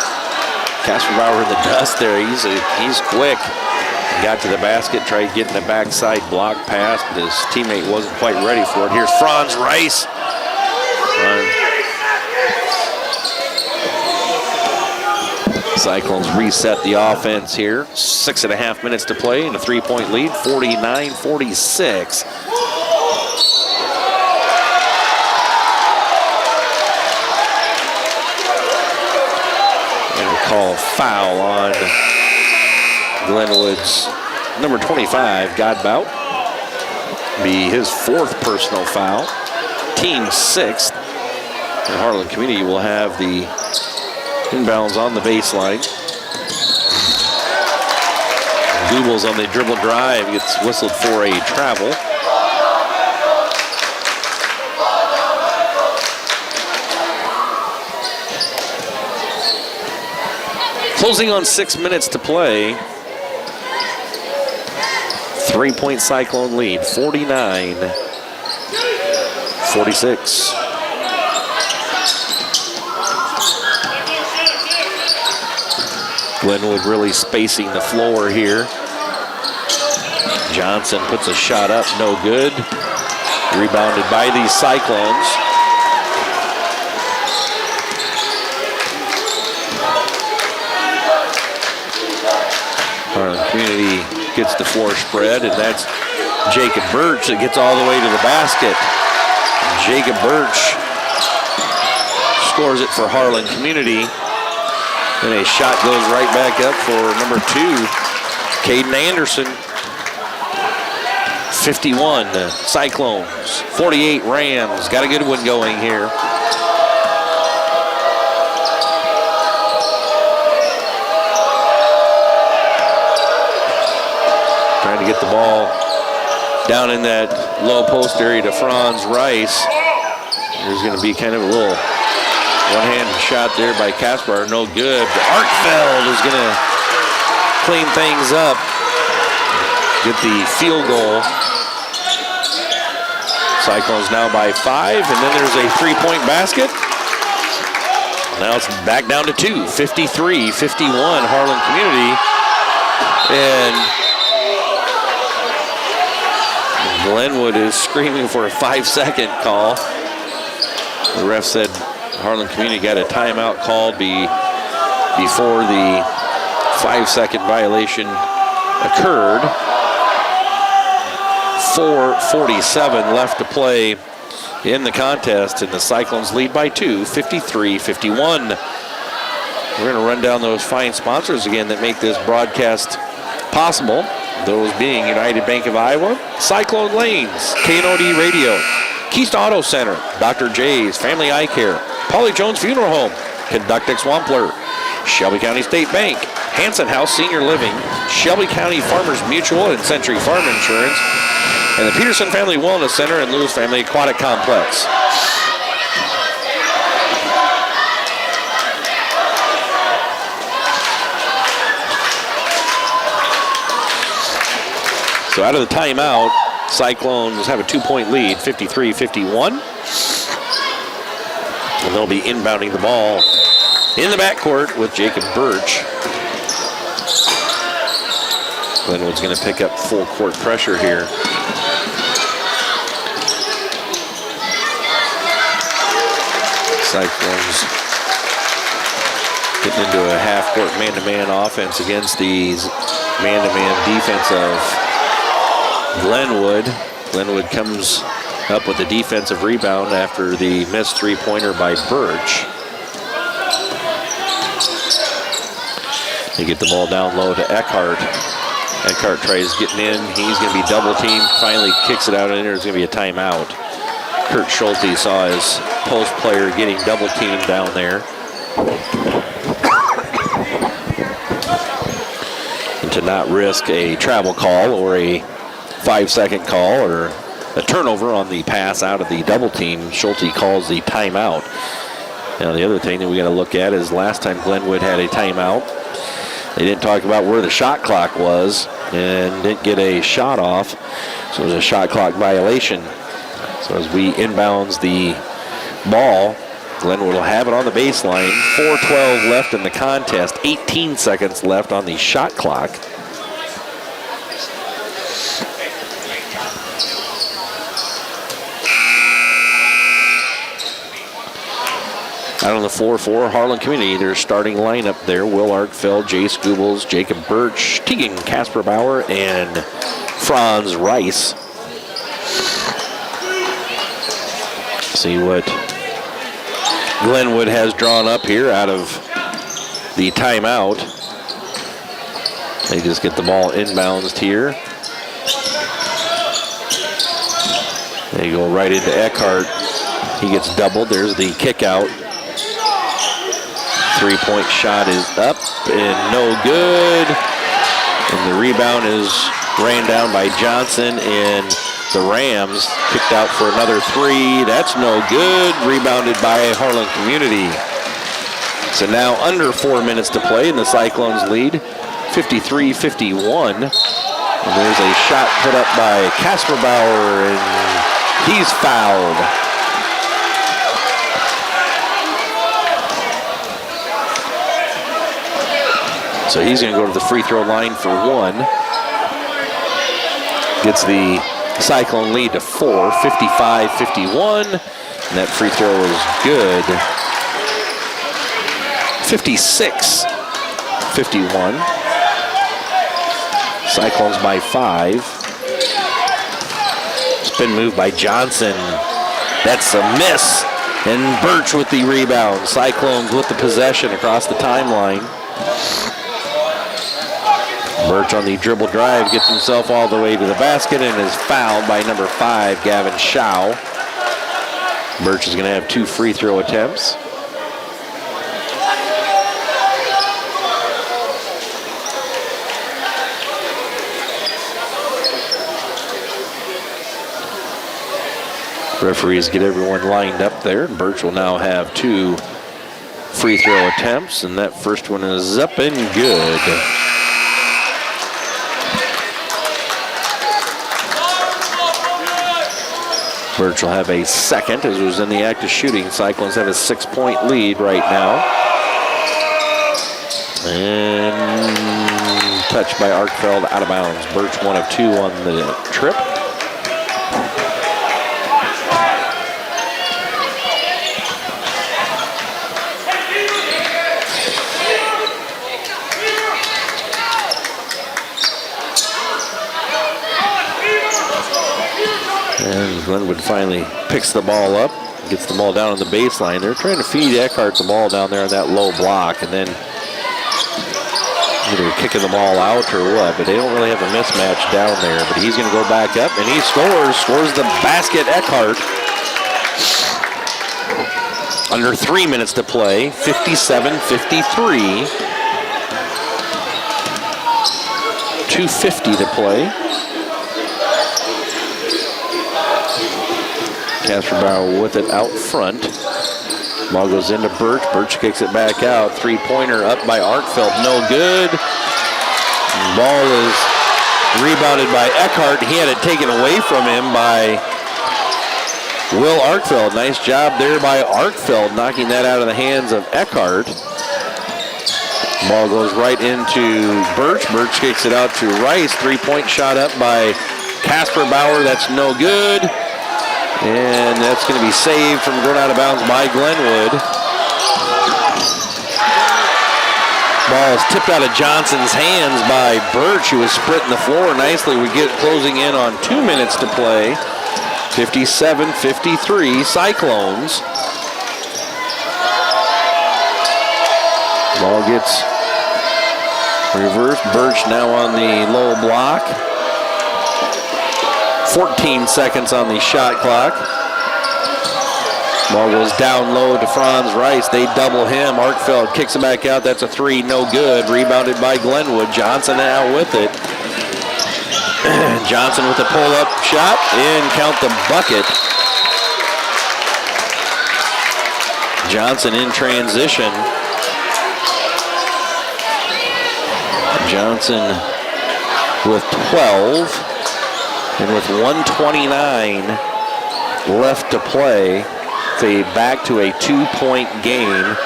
Kasperbauer in the dust there. He's quick. Got to the basket, tried getting the backside block pass, but his teammate wasn't quite ready for it. Here's Franz Rice. Cyclones reset the offense here. 6.5 minutes to play and a three-point lead, 49-46. And we call a foul on Glenwood's number 25, Godbout. Be his 4th personal foul. Team 6th. And Harlan Community will have the inbounds on the baseline. Goebbels on the dribble drive gets whistled for a travel. Closing on 6 minutes to play. 3-point Cyclone lead, 49-46. Glenwood really spacing the floor here. Johnson puts a shot up, no good. Rebounded by the Cyclones. Harlan Community gets the floor spread, and that's Jacob Birch that gets all the way to the basket. Jacob Birch scores it for Harlan Community. And a shot goes right back up for number 2, Caden Anderson. 51 Cyclones, 48 Rams. Got a good one going here. Trying to get the ball down in that low post area to Franz Rice. There's going to be kind of a little one-hand shot there by Kasper, no good. Artfeld is going to clean things up, get the field goal. Cyclones now by 5, and then there's a three-point basket. Now it's back down to 2, 53-51 Harlan Community. And Glenwood is screaming for a 5-second call. The ref said Harlan Community got a timeout called before the 5-second violation occurred. 4:47 left to play in the contest, and the Cyclones lead by 2, 53-51. We're going to run down those fine sponsors again that make this broadcast possible. Those being United Bank of Iowa, Cyclone Lanes, KNOD Radio, Keast Auto Center, Dr. J's Family Eye Care, Polly Jones Funeral Home, Conductex Wampler, Shelby County State Bank, Hanson House Senior Living, Shelby County Farmers Mutual and Century Farm Insurance, and the Peterson Family Wellness Center and Lewis Family Aquatic Complex. So out of the timeout, Cyclones have a 2-point lead, 53-51. And they'll be inbounding the ball in the backcourt with Jacob Birch. Glenwood's going to pick up full court pressure here. Cyclones Getting into a half-court man-to-man offense against the man-to-man defense of Glenwood. Glenwood comes up with a defensive rebound after the missed three-pointer by Birch. They get the ball down low to Eckhart. Eckhart tries getting in. He's going to be double-teamed. Finally kicks it out, and there's going to be a timeout. Kurt Schulte saw his post player getting double-teamed down there. And to not risk a travel call or a 5-second call or a turnover on the pass out of the double team, Schulte calls the timeout. Now the other thing that we got to look at is last time Glenwood had a timeout, they didn't talk about where the shot clock was and didn't get a shot off, so it was a shot clock violation. So as we inbounds the ball, Glenwood will have it on the baseline. 4:12 left in the contest, 18 seconds left on the shot clock. Out on the floor for Harlan Community, their starting lineup there: Will Arkfeld, Jay Scoobles, Jacob Birch, Tegan Casper Bauer, and Franz Rice. See what Glenwood has drawn up here out of the timeout. They just get the ball inbounds here. They go right into Eckhart. He gets doubled. There's the kick out. Three-point shot is up and no good. And the rebound is ran down by Johnson, and the Rams kicked out for another three. That's no good. Rebounded by Harlan Community. So now under 4 minutes to play, and the Cyclones lead 53-51. And there's a shot put up by Casper Bauer, and he's fouled. So he's going to go to the free throw line for one. Gets the Cyclone lead to 4, 55-51. And that free throw is good. 56-51. Cyclones by 5. Spin move by Johnson. That's a miss. And Birch with the rebound. Cyclones with the possession across the timeline. Birch on the dribble drive gets himself all the way to the basket and is fouled by number 5, Gavin Schau. Birch is going to have 2 free throw attempts. Referees get everyone lined up there. Birch will now have 2 free throw attempts, and that first one is up and good. Birch will have a second as it was in the act of shooting. Cyclones have a 6-point lead right now. And touched by Arkfeld out of bounds. Birch 1 of 2 on the trip. And Glenwood finally picks the ball up, gets the ball down on the baseline. They're trying to feed Eckhart the ball down there on that low block, and then either kicking the ball out or what, but they don't really have a mismatch down there. But he's going to go back up, and he scores the basket, Eckhart. Under 3 minutes to play, 57-53. 2:50 to play. Casper Bauer with it out front. Ball goes into Birch. Birch kicks it back out. 3-pointer up by Arkfeld. No good. Ball is rebounded by Eckhart. He had it taken away from him by Will Arkfeld. Nice job there by Arkfeld, knocking that out of the hands of Eckhart. Ball goes right into Birch. Birch kicks it out to Rice. 3-point shot up by Casper Bauer. That's no good. And that's going to be saved from going out of bounds by Glenwood. Ball is tipped out of Johnson's hands by Birch, who was sprinting the floor nicely. We get closing in on 2 minutes to play. 57-53, Cyclones. Ball gets reversed. Birch now on the low block. 14 seconds on the shot clock. Ball goes down low to Franz Rice. They double him. Arkfeld kicks it back out. That's a three, no good. Rebounded by Glenwood. Johnson now with it. Johnson with a pull-up shot. In, count the bucket. Johnson in transition. Johnson with 12. And with 1:29 left to play, they back to a 2-point game.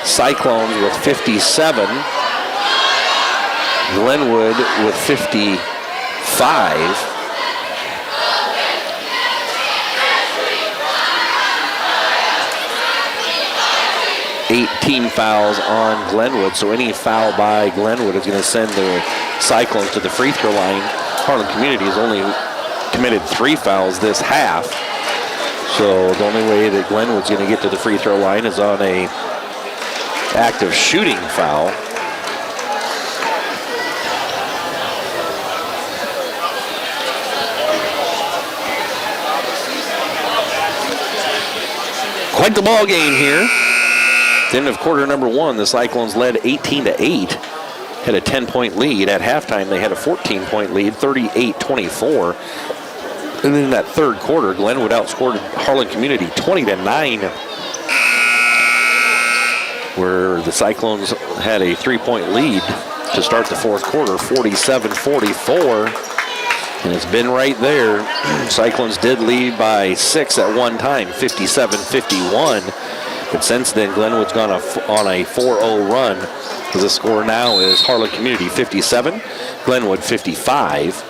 Cyclones with 57. Glenwood with 55. Team fouls on Glenwood, so any foul by Glenwood is going to send the Cyclones to the free throw line. Harlan Community has only committed 3 fouls this half, so the only way that Glenwood's going to get to the free throw line is on a active shooting foul. Quite the ball game here. At the end of quarter number 1, the Cyclones led 18-8, had a 10-point lead. At halftime, they had a 14-point lead, 38-24. And then in that third quarter, Glenwood outscored Harlan Community 20-9, where the Cyclones had a 3-point lead to start the fourth quarter, 47-44. And it's been right there. Cyclones did lead by 6 at one time, 57-51. But since then, Glenwood's gone on a 4-0 run. The score now is Harlan Community 57, Glenwood 55.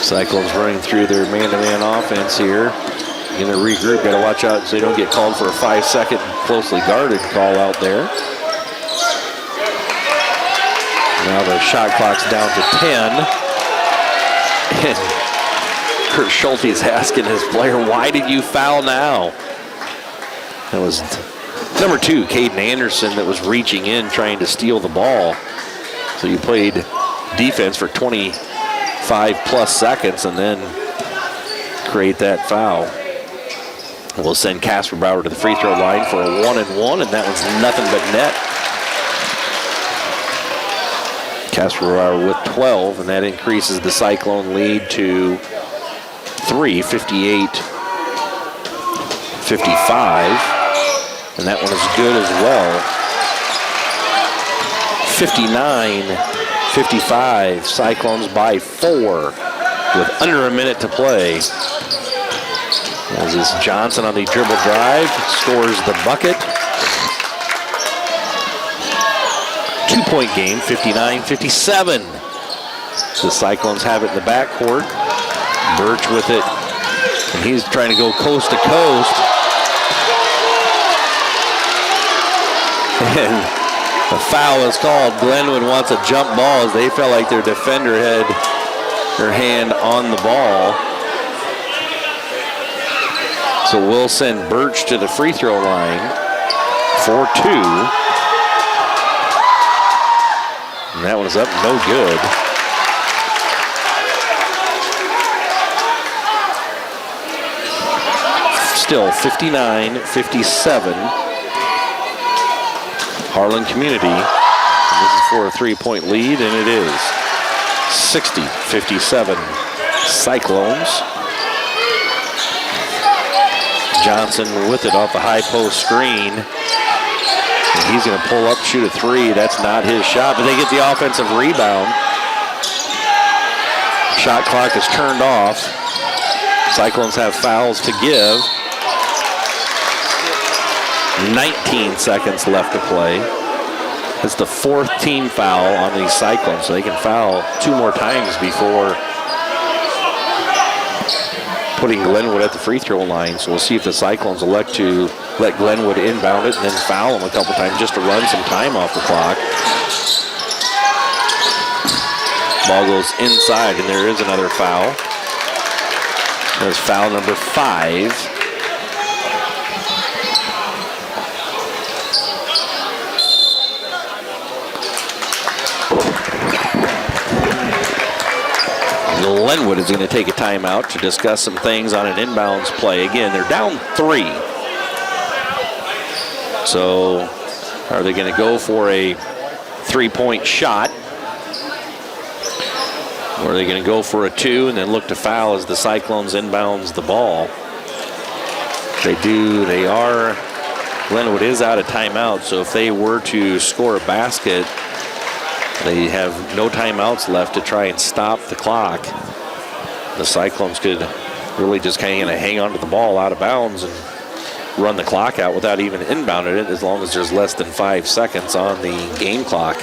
Cyclones running through their man-to-man offense here. Going to regroup. Got to watch out so they don't get called for a 5-second closely guarded call out there. Now the shot clock's down to 10. And Kurt Schulte is asking his player, why did you foul now? That was number 2, Caden Anderson, that was reaching in trying to steal the ball. So you played defense for 25 plus seconds and then create that foul. We'll send Casper Bauer to the free throw line for a 1-and-1, and that one's nothing but net. Casper Bauer with 12, and that increases the Cyclone lead to 3, 58-55. And that one is good as well. 59-55, Cyclones by 4 with under a minute to play. As is Johnson on the dribble drive, scores the bucket. 2-point game, 59-57. The Cyclones have it in the backcourt. Birch with it, and he's trying to go coast to coast. And the foul is called. Glenwood wants a jump ball as they felt like their defender had her hand on the ball. So we'll send Birch to the free throw line for 2. And that one is up, no good. Still 59-57. Harlan Community. And this is for a 3-point lead, and it is 60-57 Cyclones. Johnson with it off the high post screen. And he's going to pull up, shoot a 3. That's not his shot, but they get the offensive rebound. Shot clock is turned off. Cyclones have fouls to give. 19 seconds left to play. It's the 4th team foul on the Cyclones, so they can foul 2 more times before putting Glenwood at the free throw line. So we'll see if the Cyclones elect to let Glenwood inbound it and then foul them a couple times just to run some time off the clock. Ball goes inside, and there is another foul. That's foul number 5. Glenwood is going to take a timeout to discuss some things on an inbounds play. Again, they're down 3. So are they going to go for a 3-point shot? Or are they going to go for a 2 and then look to foul as the Cyclones inbounds the ball? Glenwood is out of timeout, so if they were to score a basket, they have no timeouts left to try and stop the clock. The Cyclones could really just kind of hang on to the ball out of bounds and run the clock out without even inbounding it, as long as there's less than 5 seconds on the game clock.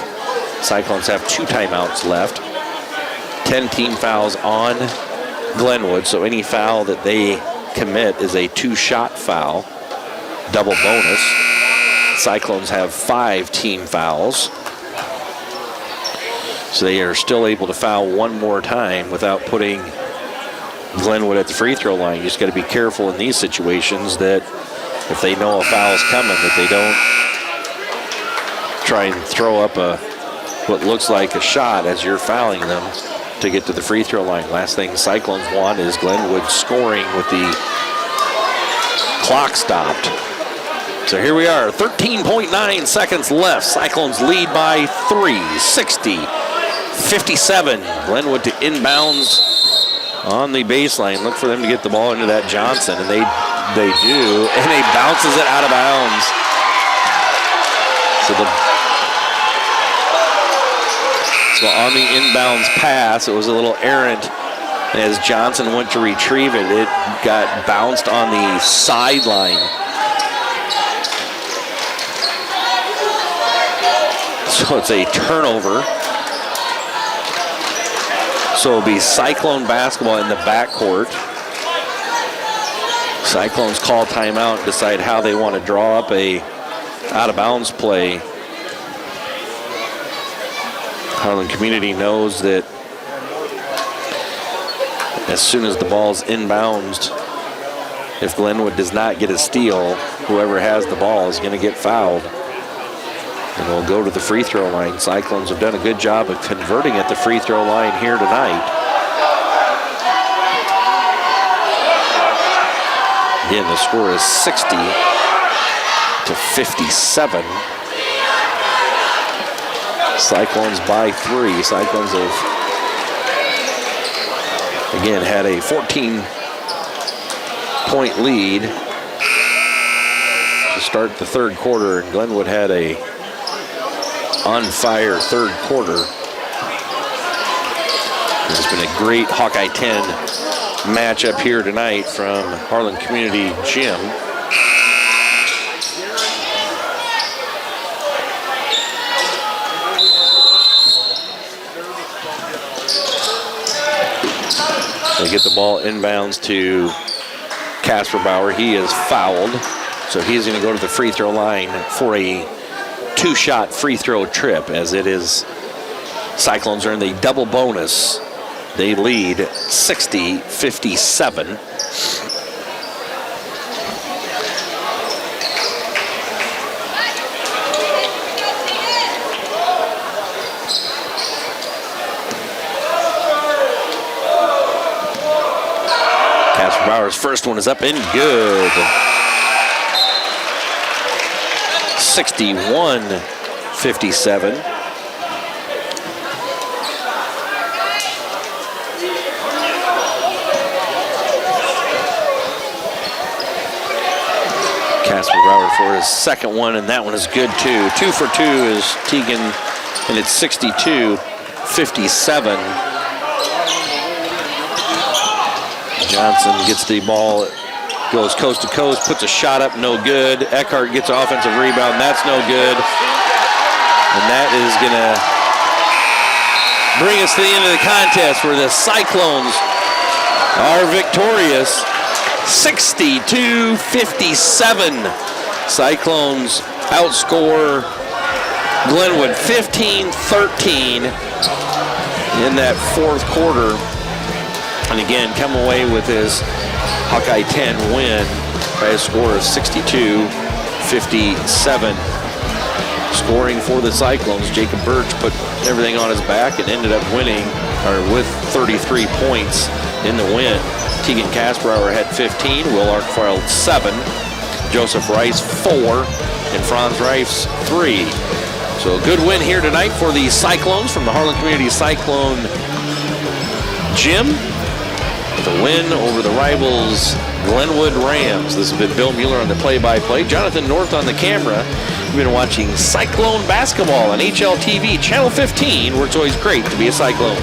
Cyclones have 2 timeouts left. 10 team fouls on Glenwood, so any foul that they commit is a 2-shot foul, double bonus. Cyclones have 5 team fouls, so they are still able to foul one more time without putting Glenwood at the free throw line. You just got to be careful in these situations that if they know a foul's coming, that they don't try and throw up what looks like a shot as you're fouling them to get to the free throw line. Last thing Cyclones want is Glenwood scoring with the clock stopped. So here we are, 13.9 seconds left. Cyclones lead by 3, 60-57. Glenwood to inbounds on the baseline. Look for them to get the ball into that Johnson, and they do, and he bounces it out of bounds. So on the inbounds pass, it was a little errant. As Johnson went to retrieve it, it got bounced on the sideline. So it's a turnover. So it'll be Cyclone basketball in the backcourt. Cyclones call timeout and decide how they want to draw up a out-of-bounds play. Harlan Community knows that as soon as the ball's inbounds, if Glenwood does not get a steal, whoever has the ball is going to get fouled. And we'll go to the free throw line. Cyclones have done a good job of converting at the free throw line here tonight. Again, the score is 60-57. Cyclones by 3. Cyclones have, again, had a 14-point lead to start the third quarter, and Glenwood had a on-fire third quarter. It's been a great Hawkeye 10 matchup here tonight from Harlan Community Gym. They get the ball inbounds to Casper Bauer. He is fouled, so he's going to go to the free throw line for a 2-shot free throw trip, as it is Cyclones are in the double bonus. They lead 60-57. Casper Bauer's first one is up and good. 61-57. Casper Bauer for his second one, and that one is good too. 2 for 2 is Tegan, and it's 62-57. Johnson gets the ball, goes coast to coast, puts a shot up, no good. Eckhart gets an offensive rebound, that's no good. And that is gonna bring us to the end of the contest, where the Cyclones are victorious 62-57. Cyclones outscore Glenwood 15-13 in that fourth quarter. And again, come away with this Hawkeye 10 win by a score of 62-57. Scoring for the Cyclones, Jacob Birch put everything on his back and ended up winning, or with 33 points in the win. Tegan Kasperower had 15, Will Arkfeld 7, Joseph Rice 4, and Franz Reifs 3. So a good win here tonight for the Cyclones from the Harlan Community Cyclone Gym. The win over the rivals Glenwood Rams. This has been Bill Mueller on the play-by-play. Jonathan North on the camera. We've been watching Cyclone basketball on HLTV Channel 15, where it's always great to be a Cyclone.